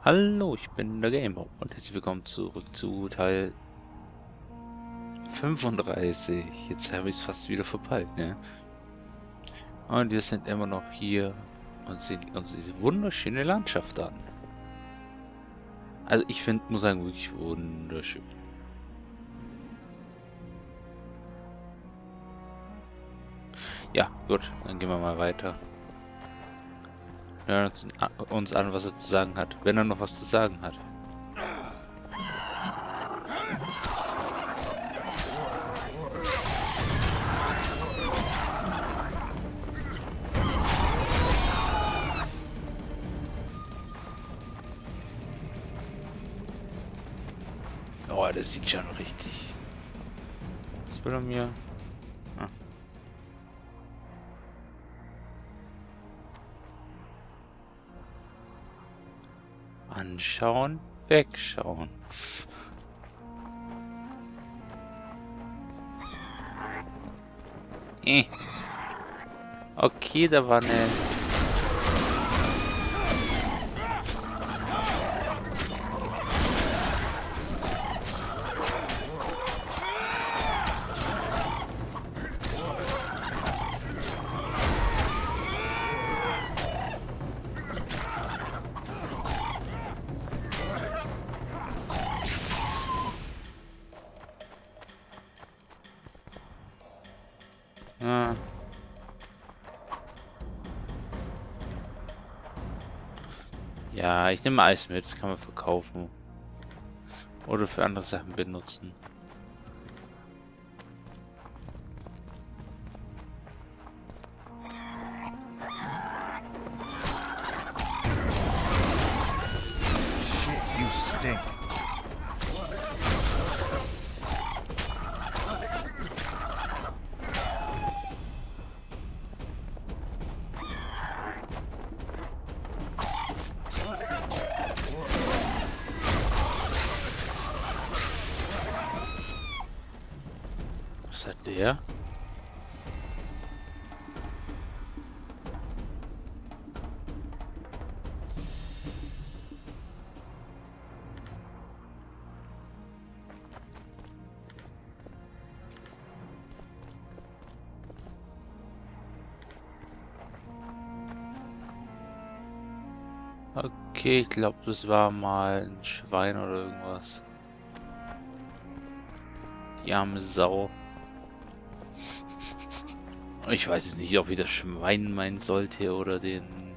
Hallo, ich bin der DerGameMop und herzlich willkommen zurück zu Teil 35. Jetzt habe ich es fast wieder verpeilt, ne? Und wir sind immer noch hier und sehen uns diese wunderschöne Landschaft an. Also ich finde, muss sagen, wirklich wunderschön. Ja, gut, dann gehen wir mal weiter. Wir hören uns an, was er zu sagen hat, wenn er noch was zu sagen hat. Oh, das sieht schon richtig. Was will er mir? Ah. Anschauen, wegschauen. Okay, da war eine... Ah. Ja, ich nehme Eis mit, das kann man verkaufen. Oder für andere Sachen benutzen. Shit, you stink. Was hat der? Okay, ich glaube, das war mal ein Schwein oder irgendwas. Die arme Sau. Ich weiß jetzt nicht, ob ich das Schwein meinen sollte oder den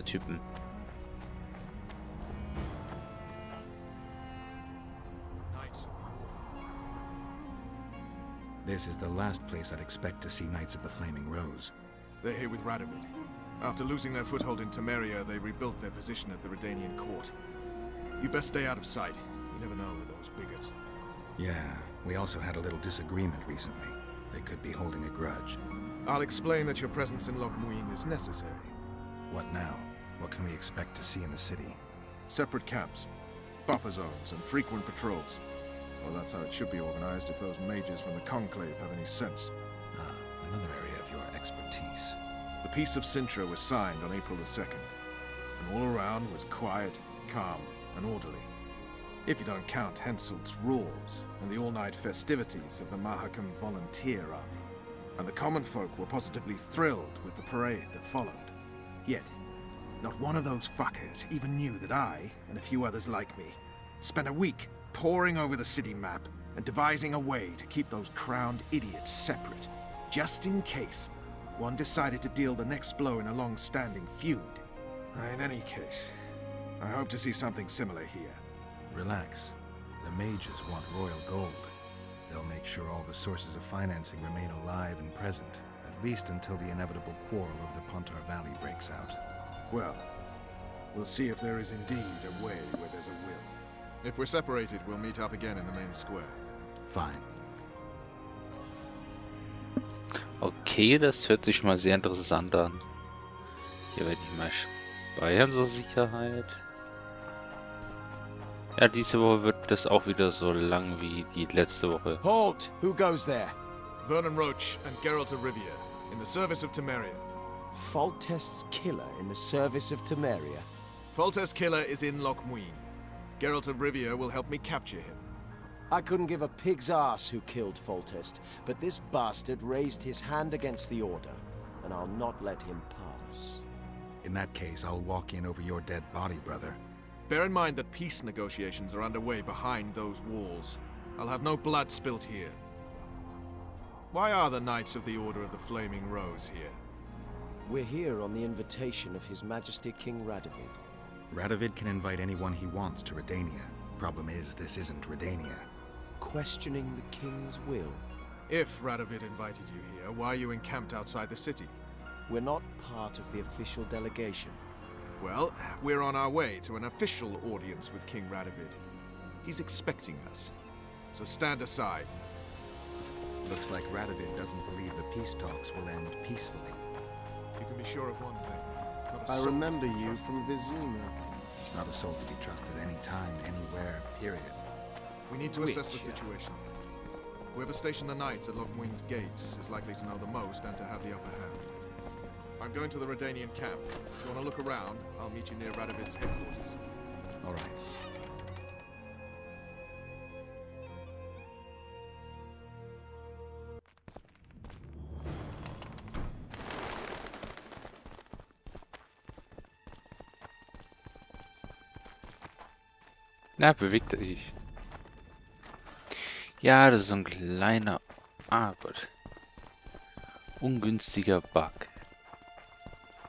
Typen. This is the last place I'd expect to see Knights of the Flaming Rose. They're here with Radovid. After losing their foothold in Temeria, they rebuilt their position at the Redanian court. You best stay out of sight. You never know with those bigots. Yeah, we also had a little disagreement recently. They could be holding a grudge. I'll explain that your presence in Loch Muin is necessary. What now? What can we expect to see in the city? Separate camps, buffer zones, and frequent patrols. Well, that's how it should be organized if those mages from the Conclave have any sense. Ah, another area of your expertise. The Peace of Sintra was signed on April the 2nd, and all around was quiet, calm, and orderly. If you don't count Henselt's roars and the all-night festivities of the Mahakam Volunteer Army. And the common folk were positively thrilled with the parade that followed. Yet, not one of those fuckers even knew that I, and a few others like me, spent a week poring over the city map and devising a way to keep those crowned idiots separate, just in case one decided to deal the next blow in a long-standing feud. In any case, I hope to see something similar here. Relax. The mages want royal gold. They'll make sure all the sources of financing remain alive and present, at least until the inevitable quarrel over the Pontar Valley breaks out. Well, we'll see if there is indeed a way where there's a will. If we're separated, we'll meet up again in the main square. Fine. Okay, das hört sich mal sehr interessant an. Hier werde ich mal speichern zur Sicherheit. Ja, diese Woche wird das auch wieder so lang wie die letzte Woche. Halt! Who goes there? Vernon Roach and Geralt of Rivia, in the service of Temeria. Foltest's killer in the service of Temeria. Foltest's killer is in Loch Muin. Geralt of Rivia will help me capture him. I couldn't give a pig's ass who killed Foltest, but this bastard raised his hand against the Order, and I'll not let him pass. In that case, I'll walk in over your dead body, brother. Bear in mind that peace negotiations are underway behind those walls. I'll have no blood spilt here. Why are the Knights of the Order of the Flaming Rose here? We're here on the invitation of His Majesty King Radovid. Radovid can invite anyone he wants to Redania. Problem is, this isn't Redania. Questioning the King's will. If Radovid invited you here, why are you encamped outside the city? We're not part of the official delegation. Well, we're on our way to an official audience with King Radovid. He's expecting us, so stand aside. Looks like Radovid doesn't believe the peace talks will end peacefully. You can be sure of one thing. Not a I soul remember is to be you trusted. from Vizima. Not a soul to be trusted anytime, anywhere, period. We need to assess the Witcher. situation. Whoever stationed the Knights at Loch Muin's gates is likely to know the most and to have the upper hand. I'm going to the Redanian camp. If you want to look around, I'll meet you near Radovid's headquarters. All right. Na, bewegt er sich. Ja, das ist so ein kleiner... Ah Gott. Ungünstiger Bug.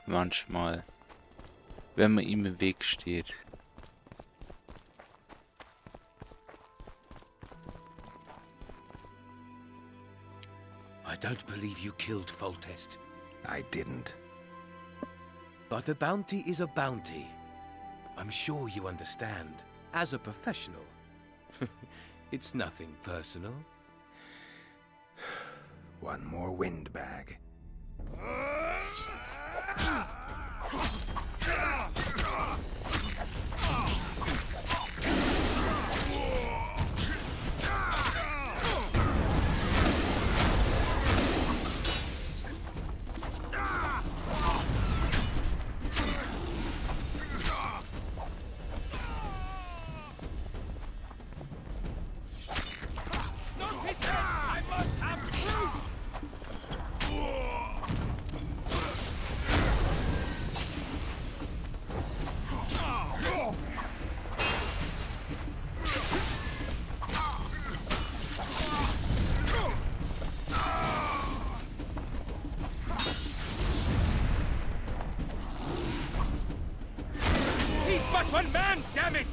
Manchmal. Wenn man ihm im Weg steht. I don't believe you killed Foltest. I didn't. But a bounty is a bounty. I'm sure you understand. As a professional. It's nothing personal. One more windbag. He's but one man, damn it!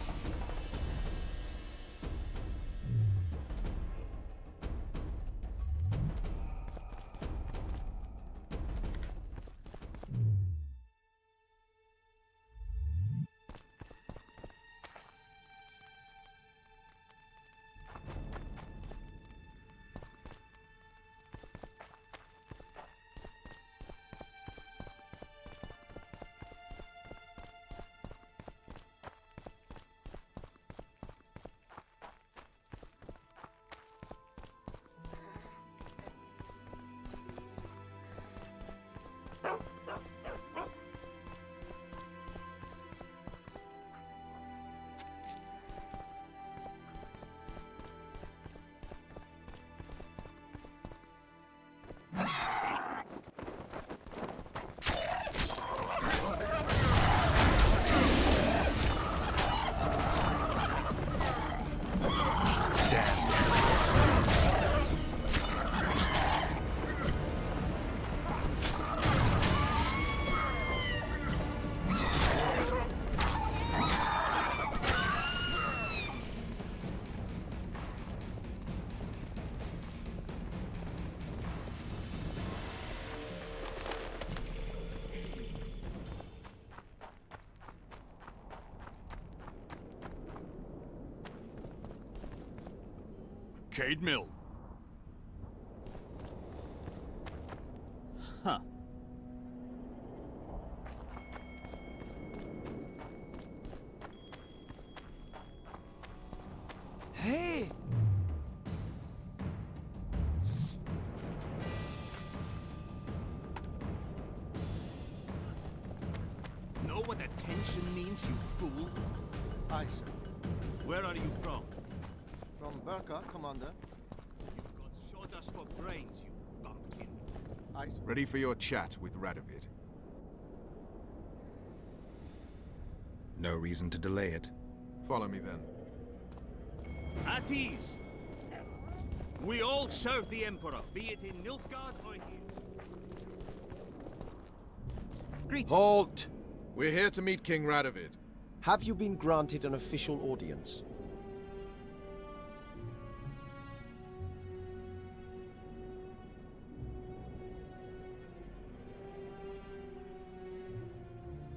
Cade Mill. Huh. Hey! Know what that tension means brains, you fool? Aye, sir. Where are you from? From Burka, Commander. You've got sawdust for brains, you bumpkin. Aye, sir. Ready for your chat with Radovid. No reason to delay it. Follow me then. At ease! We all serve the Emperor, be it in Nilfgaard or here. Halt! We're here to meet King Radovid. Have you been granted an official audience?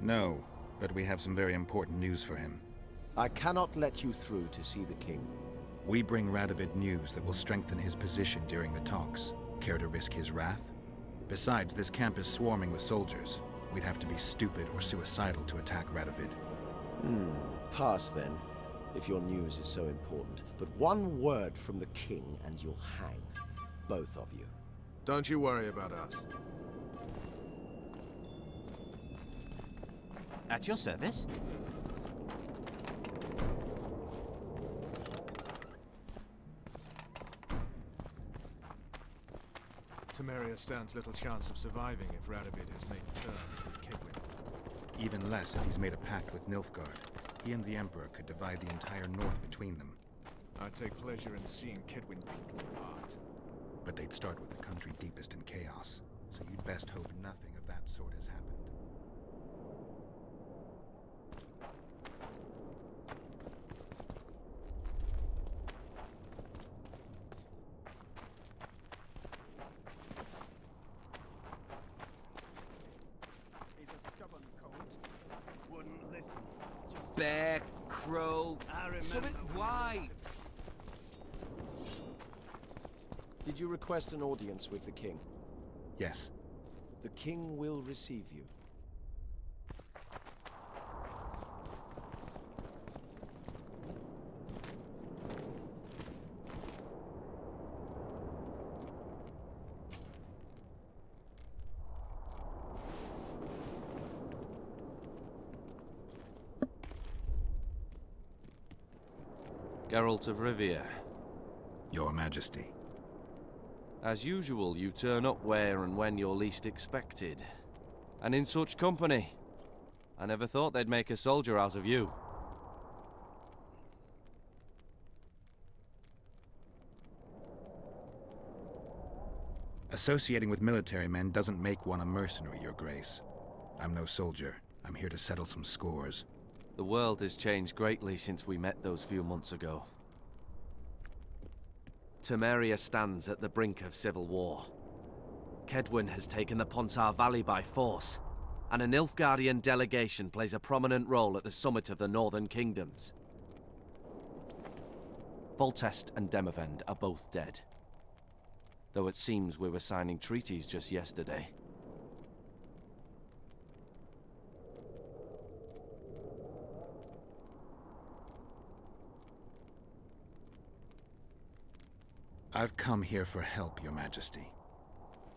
No, but we have some very important news for him. I cannot let you through to see the king. We bring Radovid news that will strengthen his position during the talks. Care to risk his wrath? Besides, this camp is swarming with soldiers. We'd have to be stupid or suicidal to attack Radovid. Pass then, if your news is so important. But one word from the king and you'll hang. Both of you. Don't you worry about us. At your service? Temeria stands little chance of surviving if Radovid has made terms with Kedwin. Even less if he's made a pact with Nilfgaard. He and the Emperor could divide the entire north between them. I'd take pleasure in seeing Kedwin picked apart. But they'd start with the country deepest in chaos. So you'd best hope nothing of that sort has happened. Wouldn't listen. Just Bear, crow, I remember. something white. Did you request an audience with the king? Yes. The king will receive you. Geralt of Rivia. Your Majesty. As usual, you turn up where and when you're least expected. And in such company. I never thought they'd make a soldier out of you. Associating with military men doesn't make one a mercenary, Your Grace. I'm no soldier. I'm here to settle some scores. The world has changed greatly since we met those few months ago. Temeria stands at the brink of civil war. Kedwin has taken the Pontar Valley by force, and a Nilfgaardian delegation plays a prominent role at the summit of the Northern Kingdoms. Foltest and Demavend are both dead, though it seems we were signing treaties just yesterday. I've come here for help, Your Majesty.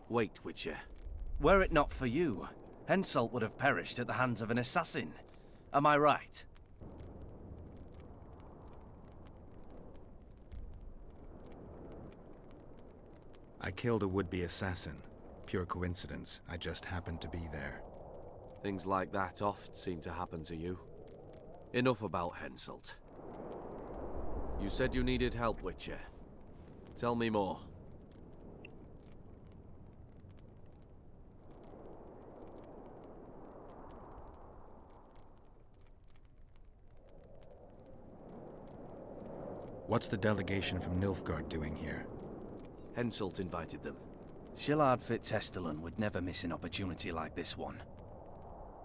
Wait, Witcher. Were it not for you, Henselt would have perished at the hands of an assassin. Am I right? I killed a would-be assassin. Pure coincidence. I just happened to be there. Things like that oft seem to happen to you. Enough about Henselt. You said you needed help, Witcher. Tell me more. What's the delegation from Nilfgaard doing here? Henselt invited them. Shillard Fitzhestelin would never miss an opportunity like this one.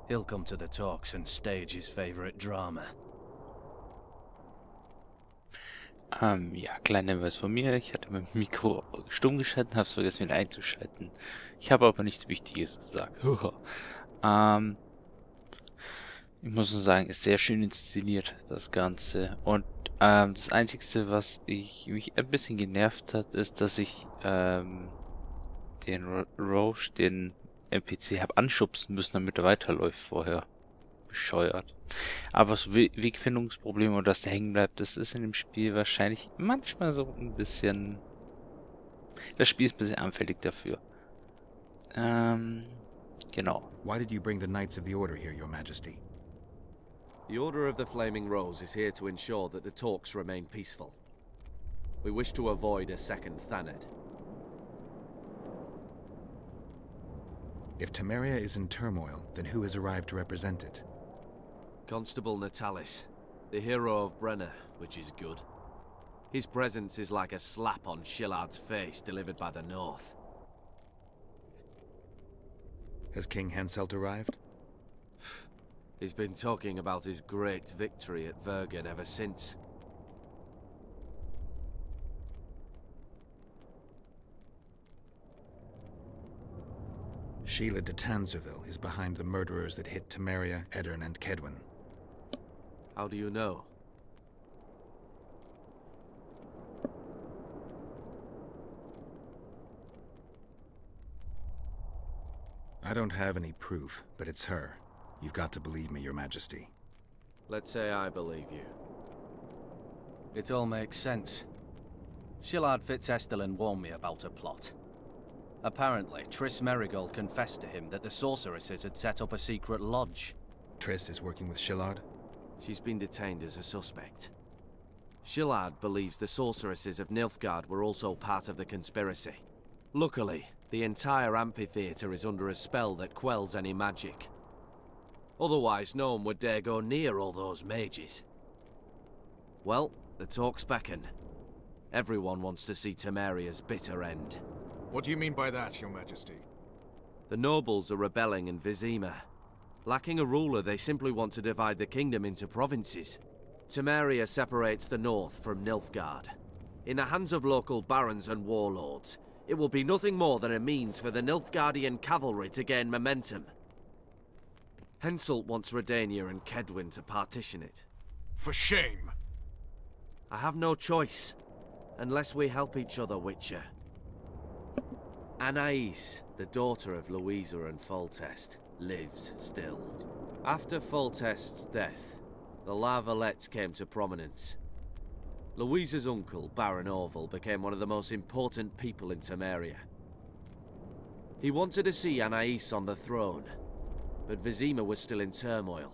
He'll come to the talks and stage his favorite drama. Ja, kleiner Hinweis von mir. Ich hatte mein Mikro stumm geschalten, habe es vergessen wieder einzuschalten. Ich habe aber nichts Wichtiges gesagt. Ich muss nur sagen, ist sehr schön inszeniert, das Ganze. Und das Einzige, was mich ein bisschen genervt hat, ist, dass ich den Roche, den NPC, habe anschubsen müssen, damit er weiterläuft vorher. Bescheuert. Aber so Wegfindungsprobleme und dass der hängen bleibt, das ist in dem Spiel wahrscheinlich manchmal so ein bisschen... Das Spiel ist ein bisschen anfällig dafür. Genau. Why did you bring the Knights of the Order here, Your Majesty? The Order of the Flaming Rose is here to ensure that the talks remain peaceful. We wish to avoid a second Thanedd. If Temeria is in turmoil, then who has arrived to represent it? Constable Natalis, the hero of Brenner, which is good. His presence is like a slap on Shillard's face delivered by the North. Has King Henselt arrived? He's been talking about his great victory at Vergen ever since. Sheila de Tanzerville is behind the murderers that hit Temeria, Edirn, and Kedwen. How do you know? I don't have any proof, but it's her. You've got to believe me, Your Majesty. Let's say I believe you. It all makes sense. Shillard Fitzestelin warned me about a plot. Apparently, Triss Merigold confessed to him that the sorceresses had set up a secret lodge. Triss is working with Shillard? She's been detained as a suspect. Shillard believes the sorceresses of Nilfgaard were also part of the conspiracy. Luckily, the entire amphitheater is under a spell that quells any magic. Otherwise, no one would dare go near all those mages. Well, the talks beckon. Everyone wants to see Temeria's bitter end. What do you mean by that, Your Majesty? The nobles are rebelling in Vizima. Lacking a ruler, they simply want to divide the kingdom into provinces. Temeria separates the north from Nilfgaard. In the hands of local barons and warlords, it will be nothing more than a means for the Nilfgaardian cavalry to gain momentum. Henselt wants Redania and Kedwen to partition it. For shame! I have no choice, unless we help each other, Witcher. Anais, the daughter of Louisa and Foltest, lives still. After Foltest's death, the La Valettes came to prominence. Louisa's uncle, Baron Orville, became one of the most important people in Temeria. He wanted to see Anais on the throne, but Vizima was still in turmoil.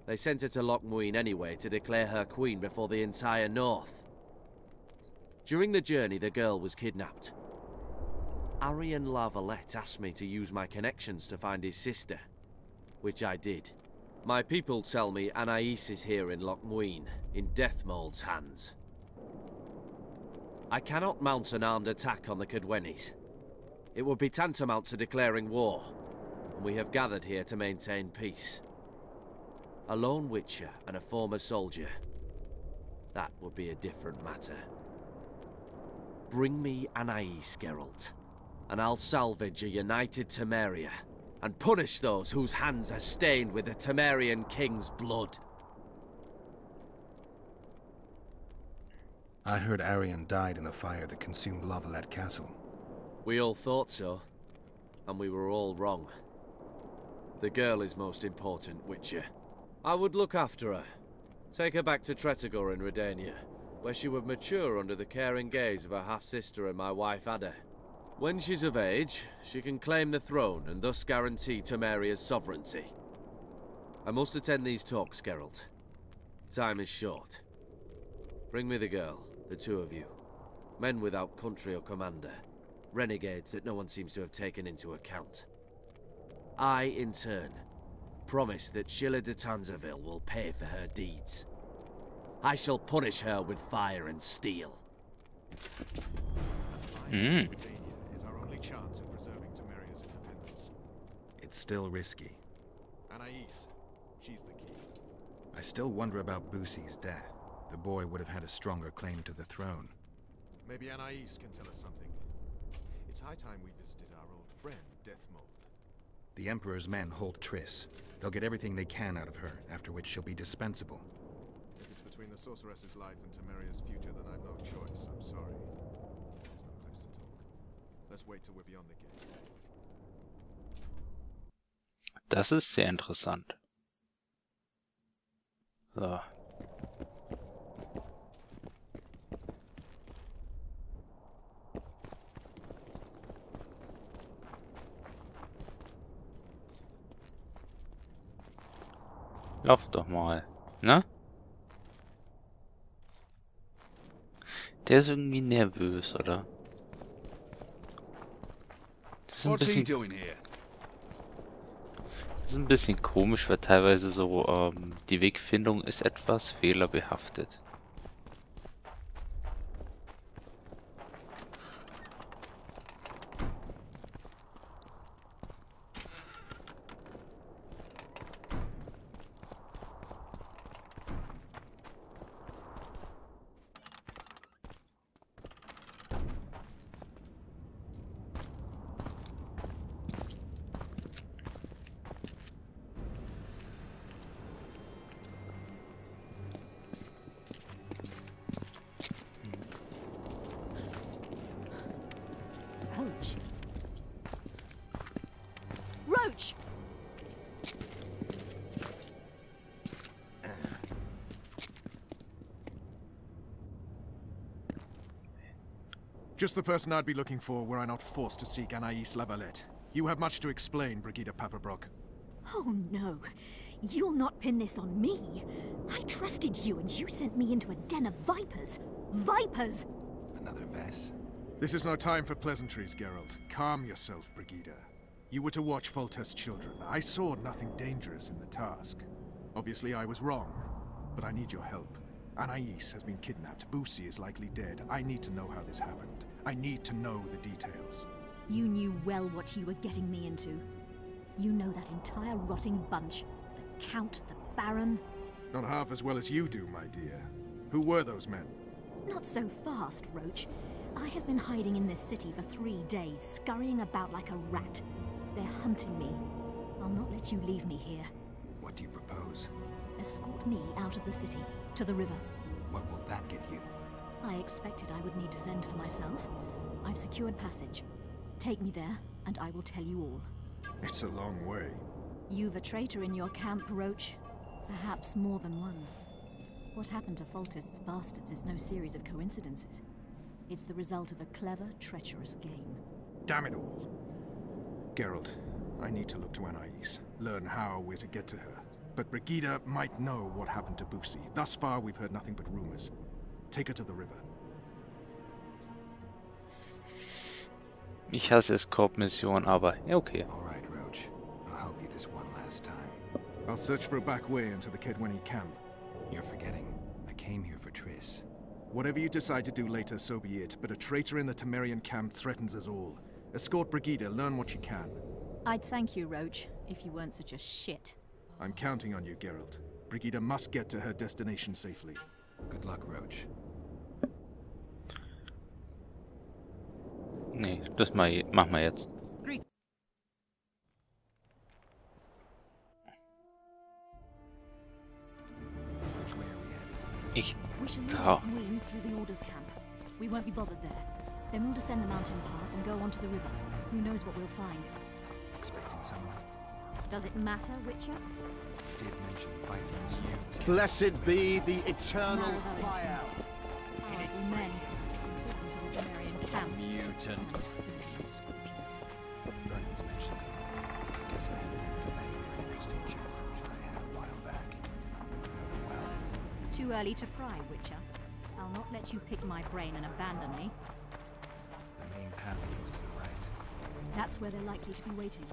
They sent her to Lochmuin anyway to declare her queen before the entire north. During the journey, the girl was kidnapped. Arian La Valette asked me to use my connections to find his sister, which I did. My people tell me Anais is here in Lochmuin, in Deathmold's hands. I cannot mount an armed attack on the Kedwenis. It would be tantamount to declaring war, and we have gathered here to maintain peace. A lone witcher and a former soldier, that would be a different matter. Bring me Anais, Geralt, and I'll salvage a united Temeria, and punish those whose hands are stained with the Temerian king's blood. I heard Arian died in the fire that consumed La Valette Castle. We all thought so, and we were all wrong. The girl is most important, Witcher. I would look after her. Take her back to Tretogor in Redania, where she would mature under the caring gaze of her half-sister and my wife Ada. When she's of age, she can claim the throne and thus guarantee Temeria's sovereignty. I must attend these talks, Geralt. Time is short. Bring me the girl, the two of you. Men without country or commander. Renegades that no one seems to have taken into account. I, in turn, promise that Sheila de Tanzerville will pay for her deeds. I shall punish her with fire and steel. Is our only chance of preserving Temeria's independence. It's still risky. Anais, she's the key. I still wonder about Busi's death. The boy would have had a stronger claim to the throne. Maybe Anais can tell us something. It's high time we visited our old friend, Deathmold. The Emperor's men hold Triss. They'll get everything they can out of her, after which she'll be dispensable. If it's between the sorceress's life and Temeria's future, then I've no choice. I'm sorry. This is no place to talk. Let's wait till we're beyond the gate. Das ist sehr interessant. So. Lauf doch mal, ne? Der ist irgendwie nervös, oder? Das ist ein bisschen komisch, weil teilweise so, die Wegfindung ist etwas fehlerbehaftet. Roach! Just the person I'd be looking for were I not forced to seek Anaïs Lavalette. You have much to explain, Brigida Paperbrook. Oh no, you'll not pin this on me. I trusted you and you sent me into a den of vipers. Vipers! Another Vess? This is no time for pleasantries, Geralt. Calm yourself, Brigida. You were to watch Foltest's children. I saw nothing dangerous in the task. Obviously, I was wrong, but I need your help. Anaïs has been kidnapped. Boussy is likely dead. I need to know how this happened. I need to know the details. You knew well what you were getting me into. You know that entire rotting bunch. The Count, the Baron. Not half as well as you do, my dear. Who were those men? Not so fast, Roach. I have been hiding in this city for 3 days, scurrying about like a rat. They're hunting me. I'll not let you leave me here. What do you propose? Escort me out of the city, to the river. What will that get you? I expected I would need to fend for myself. I've secured passage. Take me there, and I will tell you all. It's a long way. You've a traitor in your camp, Roach. Perhaps more than one. What happened to Foltest's bastards is no series of coincidences. It's the result of a clever, treacherous game. Damn it all. Geralt, I need to look to Anaïs, learn how we're to get to her. But Brigida might know what happened to Boussy. Thus far, we've heard nothing but rumors. Take her to the river. Ich hasse Escort-Mission, aber ja, okay. All right, Roach. I'll help you this one last time. I'll search for a back way into the Kedweni camp. You're forgetting. I came here for Triss. Whatever you decide to do later, so be it. But a traitor in the Temerian camp threatens us all. Escort Brigida, learn what you can. I'd thank you, Roach, if you weren't such a shit. I'm counting on you, Geralt. Brigida must get to her destination safely. Good luck, Roach. Nee, das machen wir jetzt. Ich We shall lead Ween through the Order's camp. We won't be bothered there. Then we'll descend the mountain path and go onto the river. Who knows what we'll find? Expecting someone? Does it matter, Witcher? Did mention fighting as you. Blessed be the eternal Narrow fire. Powerful men. Important to the Temerian camp. Mutant. Unscrupulous. Vernon's mentioned him. I guess I have an end to lay for an interesting challenge I had a while back. Know them well. Too early to pry, Witcher. I'll not let you pick my brain and abandon me. The main path leads to the right. That's where they're likely to be waiting.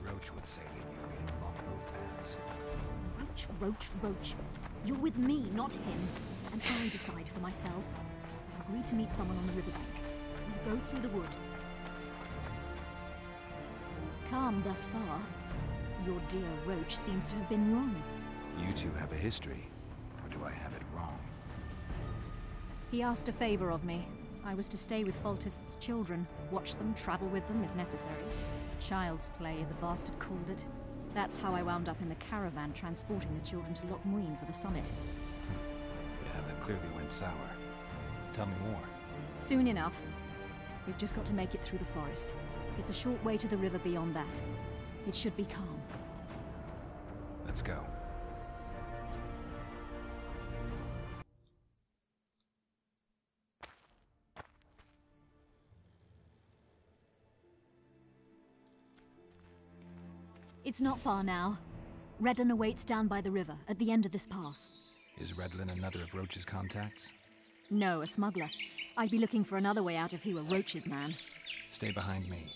Roach would say they'd be waiting along both paths. Roach, Roach, Roach. You're with me, not him. And I decide for myself. I've agreed to meet someone on the riverbank. We'll go through the wood. Calm thus far. Your dear Roach seems to have been wrong. You two have a history. Or do I have it wrong? He asked a favor of me. I was to stay with Foltest's children, watch them, travel with them if necessary. Child's play, the bastard called it. That's how I wound up in the caravan transporting the children to Lochmuin for the summit. Yeah, that clearly went sour. Tell me more. Soon enough. We've just got to make it through the forest. It's a short way to the river beyond that. It should be calm. Let's go. It's not far now. Redlin awaits down by the river, at the end of this path. Is Redlin another of Roach's contacts? No, a smuggler. I'd be looking for another way out if he were Roach's man. Stay behind me.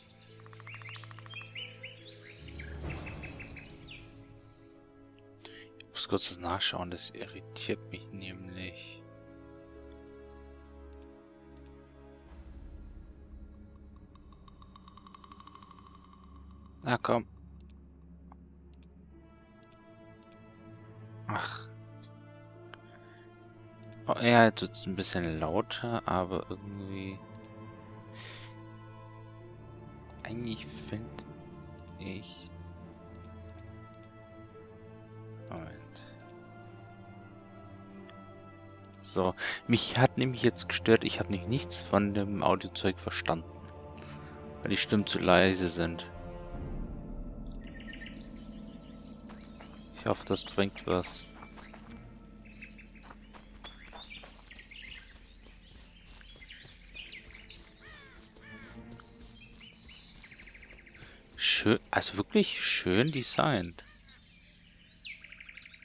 Ich muss kurz das nachschauen, das irritiert mich nämlich. Na komm. Ach. Oh, ja, jetzt wird es ein bisschen lauter, aber irgendwie... Eigentlich finde ich... Moment. So, mich hat nämlich jetzt gestört, ich habe nicht nichts von dem Audiozeug verstanden. Weil die Stimmen zu leise sind. Ich hoffe, das bringt was. Schön, also wirklich schön designt.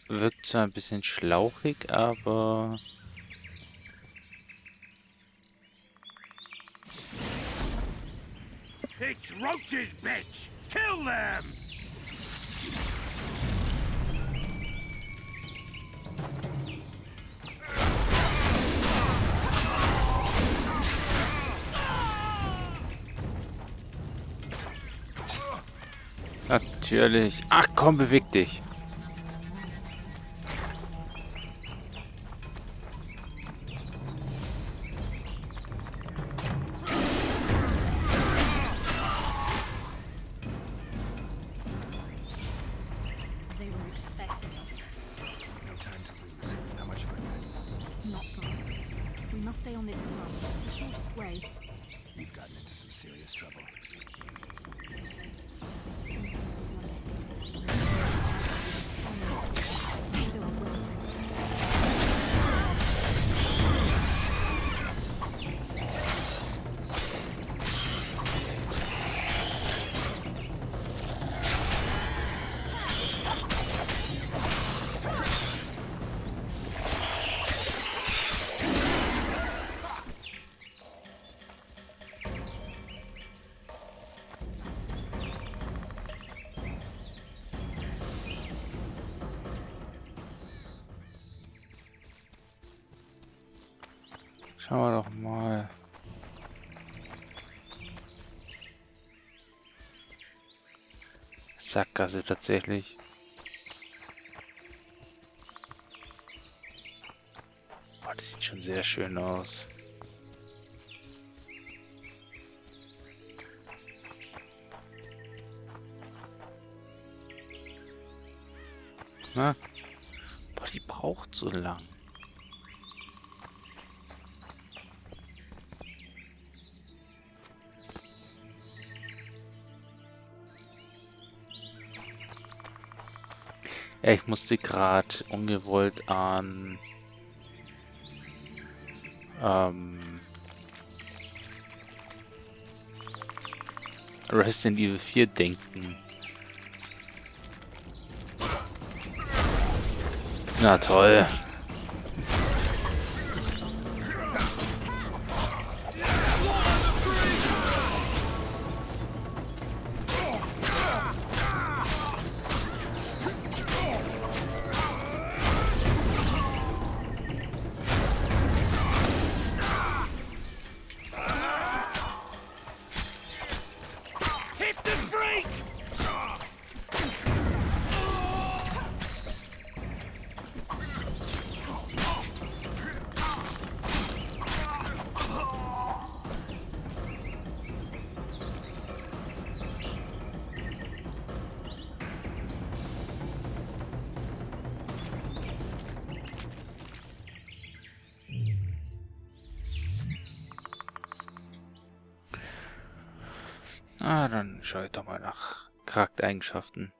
Wirkt zwar ein bisschen schlauchig, aber... It's Roach's bitch! Kill them! Natürlich. Ach komm, beweg dich. They were expecting us. No time to lose. How much further? Not far. We must stay on this path. It's the shortest way. You've gotten into some serious trouble. Schauen wir doch mal. Sackgasse tatsächlich. Boah, das sieht schon sehr schön aus. Na? Boah, die braucht so lang. Ja, ich musste gerade ungewollt an Resident Evil 4 denken. Na toll. Ah, dann schaue ich doch mal nach Charaktereigenschaften.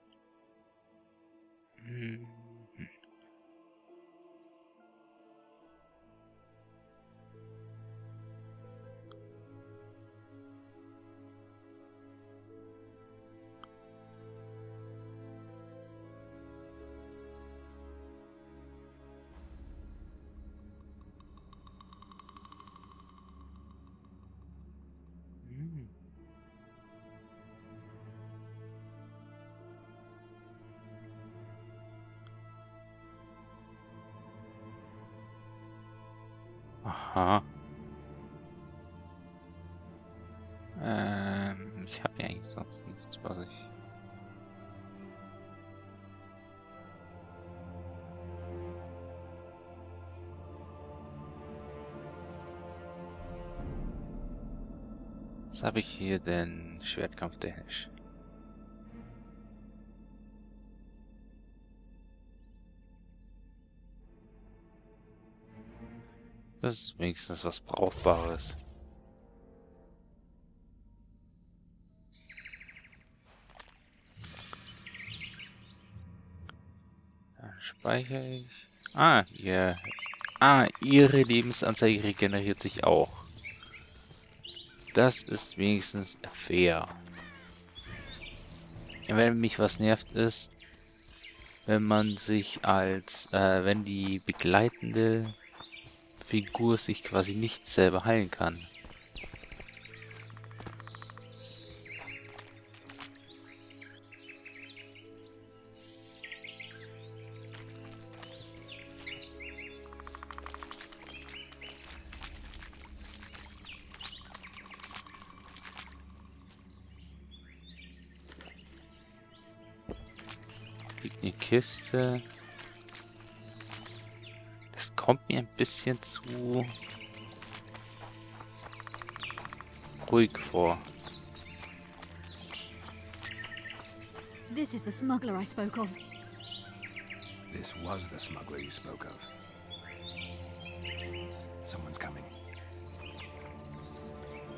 Aha. Ich habe ja eigentlich sonst nichts, was ich... Was habe ich hier denn? Schwertkampftechnisch. Das ist wenigstens was Brauchbares. Dann speichere ich. Ihre Lebensanzeige regeneriert sich auch. Das ist wenigstens fair. Ja, wenn mich was nervt ist, wenn man sich als, wenn die begleitende Figur sich quasi nicht selber heilen kann. Liegt eine Kiste. Das kommt mir ein bisschen zu ruhig vor. This is the smuggler I spoke of. This was the smuggler you spoke of. Someone's coming.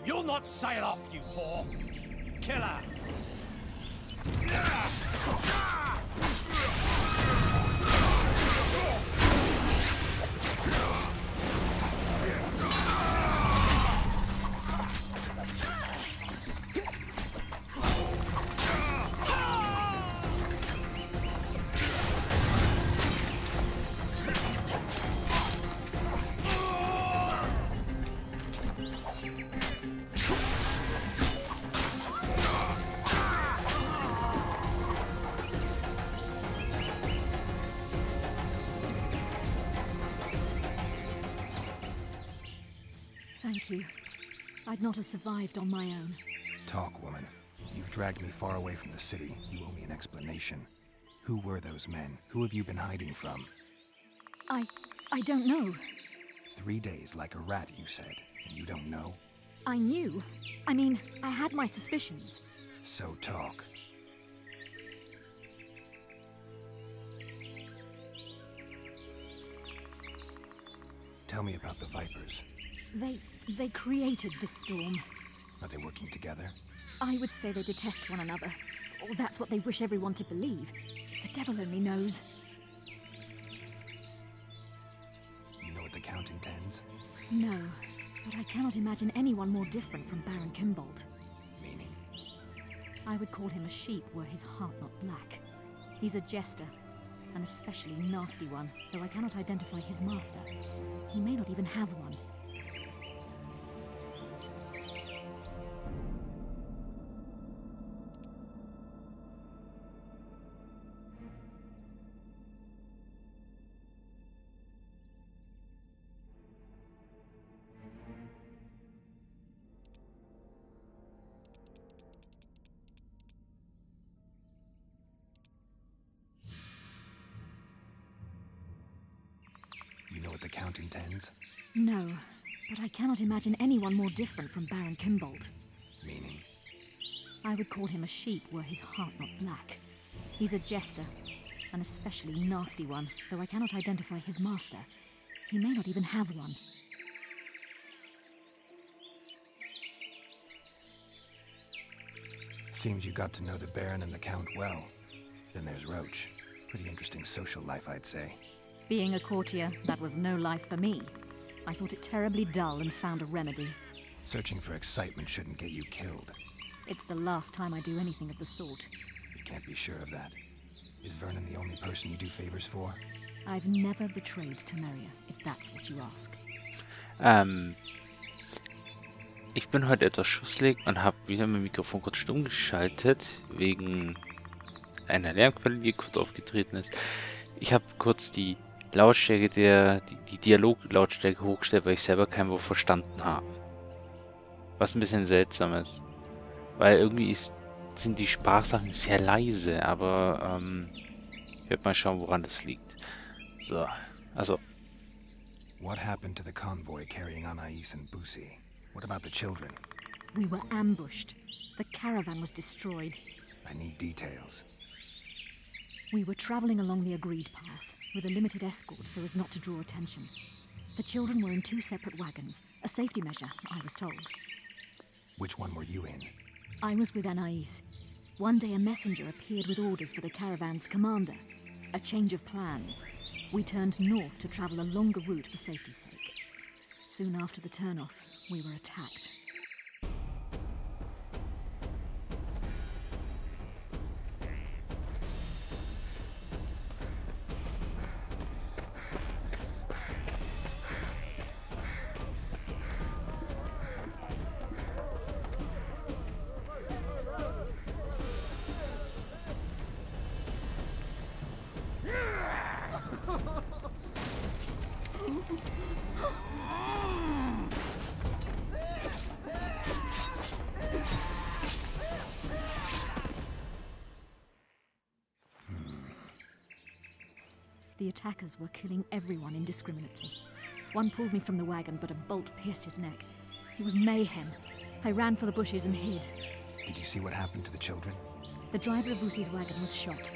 You'll not sail off, you whore! Killer! Thank you. I'd not have survived on my own. Talk, woman. You've dragged me far away from the city. You owe me an explanation. Who were those men? Who have you been hiding from? I don't know. 3 days like a rat, you said, and you don't know? I knew. I mean, I had my suspicions. So talk. Tell me about the Vipers. They created this storm. Are they working together? I would say they detest one another. Or that's what they wish everyone to believe. The devil only knows. You know what the Count intends? No, but I cannot imagine anyone more different from Baron Kimbold. Meaning? I would call him a sheep were his heart not black. He's a jester, an especially nasty one, though I cannot identify his master. He may not even have one. You know what the Count intends? No, but I cannot imagine anyone more different from Baron Kimbold. Meaning? I would call him a sheep were his heart not black. He's a jester, an especially nasty one, though I cannot identify his master. He may not even have one. Seems you got to know the Baron and the Count well. Then there's Roach. Pretty interesting social life, I'd say. Being a courtier, that was no life for me. I thought it terribly dull and found a remedy. Searching for excitement shouldn't get you killed. It's the last time I do anything of the sort. You can't be sure of that. Is Vernon the only person you do favors for? I've never betrayed Temeria, if that's what you ask. Ich bin heute etwas schusselig und habe wieder mein Mikrofon kurz stumm geschaltet, wegen einer Lärmquelle, die kurz aufgetreten ist. Ich habe kurz die Lautstärke die Dialoglautstärke hochgestellt, weil ich selber kein Wort verstanden habe. Was ein bisschen seltsam ist. Weil irgendwie sind die Sprachsachen sehr leise, aber ich werde mal schauen, woran das liegt. So, also. What happened to the convoy carrying Anais and Busi? What about the children? We were ambushed. The caravan was destroyed. I need details. We were traveling along the agreed path, with a limited escort so as not to draw attention. The children were in 2 separate wagons, a safety measure, I was told. Which one were you in? I was with Anais. One day a messenger appeared with orders for the caravan's commander. A change of plans. We turned north to travel a longer route for safety's sake. Soon after the turnoff, we were attacked. The attackers were killing everyone indiscriminately. One pulled me from the wagon, but a bolt pierced his neck. It was mayhem. I ran for the bushes and hid. Did you see what happened to the children? The driver of Busi's wagon was shot.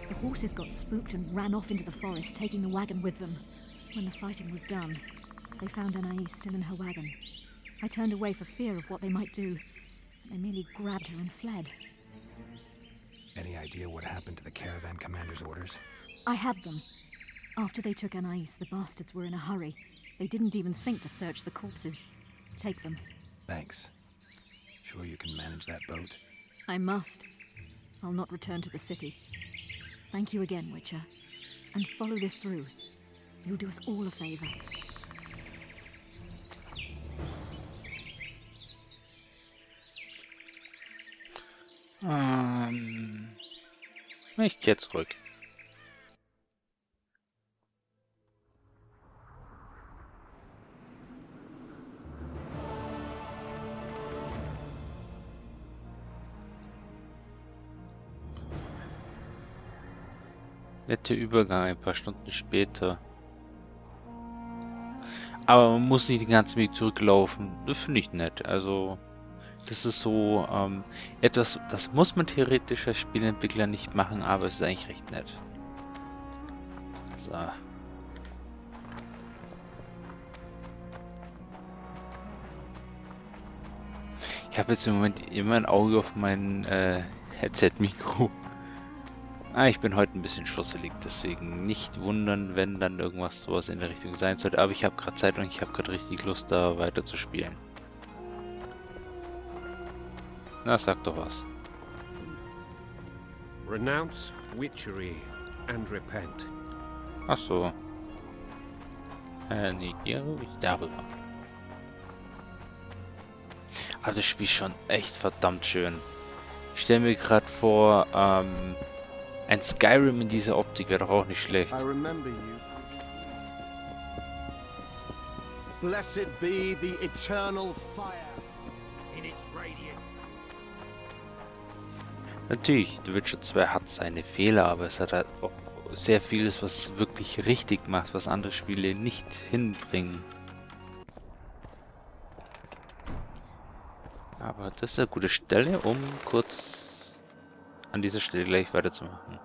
The horses got spooked and ran off into the forest, taking the wagon with them. When the fighting was done, they found Anais still in her wagon. I turned away for fear of what they might do. They merely grabbed her and fled. Any idea what happened to the caravan commander's orders? I have them. After they took Anais, the bastards were in a hurry. They didn't even think to search the corpses. Take them. Thanks. Sure you can manage that boat? I must. I'll not return to the city. Thank you again, Witcher. And follow this through. You'll do us all a favor. Ich gehe zurück. Netter Übergang, ein paar Stunden später. Aber man muss nicht den ganzen Weg zurücklaufen. Das finde ich nett. Also, das ist so etwas, das muss man theoretisch als Spieleentwickler nicht machen, aber es ist eigentlich recht nett. So. Ich habe jetzt im Moment immer ein Auge auf mein Headset-Mikro. Ich bin heute ein bisschen schusselig, deswegen nicht wundern, wenn dann irgendwas sowas in der Richtung sein sollte. Aber ich habe gerade Zeit und ich habe gerade richtig Lust, da weiter zu spielen. Na, sag doch was. Renounce witchery and repent. Ach so. Nee, darüber. Aber das Spiel ist schon echt verdammt schön. Ich stelle mir gerade vor, ein Skyrim in dieser Optik wäre doch auch nicht schlecht. I remember you. Blessed be the eternal fire in its radiance. Natürlich, The Witcher 2 hat seine Fehler, aber es hat halt auch sehr vieles, was es wirklich richtig macht, was andere Spiele nicht hinbringen. Aber das ist eine gute Stelle, um kurz an dieser Stelle gleich weiterzumachen.